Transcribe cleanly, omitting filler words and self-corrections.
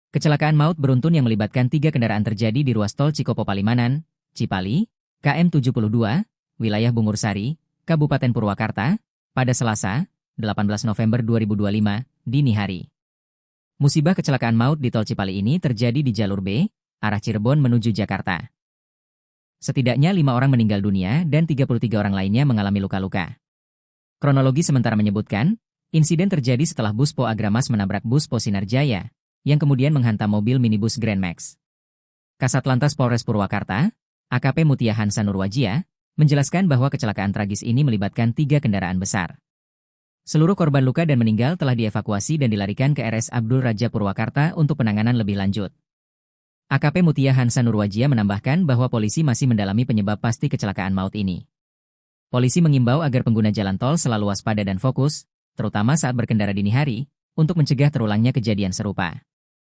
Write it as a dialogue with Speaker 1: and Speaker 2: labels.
Speaker 1: Kecelakaan maut beruntun yang melibatkan 3 kendaraan terjadi di ruas tol Cikopo Palimanan, Cipali, KM 72, wilayah Bungursari, Kabupaten Purwakarta, pada Selasa, 18 November 2025, dini hari. Musibah kecelakaan maut di tol Cipali ini terjadi di jalur B, arah Cirebon menuju Jakarta. Setidaknya 5 orang meninggal dunia dan 33 orang lainnya mengalami luka-luka. Kronologi sementara menyebutkan, insiden terjadi setelah bus Po Agramas menabrak bus Po Sinarjaya, yang kemudian menghantam mobil minibus Grand Max. Kasatlantas Polres Purwakarta, AKP Mutia Hansa Nurwajia, menjelaskan bahwa kecelakaan tragis ini melibatkan 3 kendaraan besar. Seluruh korban luka dan meninggal telah dievakuasi dan dilarikan ke RS Abdul Raja Purwakarta untuk penanganan lebih lanjut. AKP Mutia Hansa Nurwajia menambahkan bahwa polisi masih mendalami penyebab pasti kecelakaan maut ini. Polisi mengimbau agar pengguna jalan tol selalu waspada dan fokus, terutama saat berkendara dini hari, untuk mencegah terulangnya kejadian serupa.